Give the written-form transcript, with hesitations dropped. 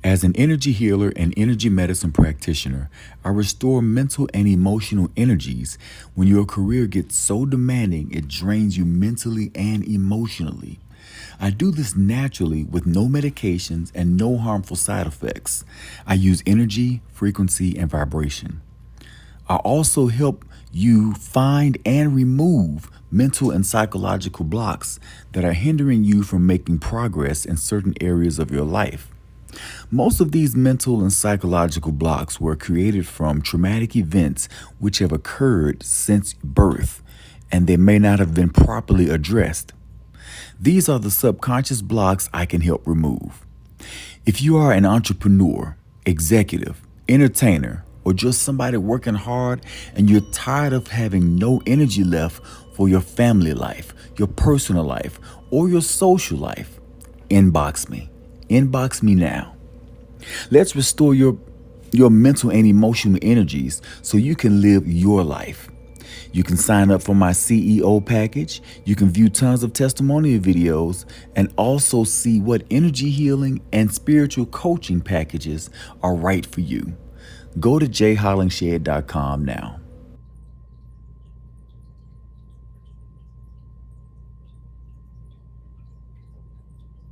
As an energy healer and energy medicine practitioner, I restore mental and emotional energies when your career gets so demanding it drains you mentally and emotionally. I do this naturally with no medications and no harmful side effects. I use energy, frequency, and vibration. I also help you find and remove mental and psychological blocks that are hindering you from making progress in certain areas of your life. Most of these mental and psychological blocks were created from traumatic events which have occurred since birth, and they may not have been properly addressed. These are the subconscious blocks I can help remove. If you are an entrepreneur, executive, entertainer, or just somebody working hard and you're tired of having no energy left for your family life, your personal life, or your social life, inbox me. Inbox me now. Let's restore your mental and emotional energies so you can live your life. You can sign up for my CEO package. You can view tons of testimonial videos and also see what energy healing and spiritual coaching packages are right for you. Go to jhollingshed.com now.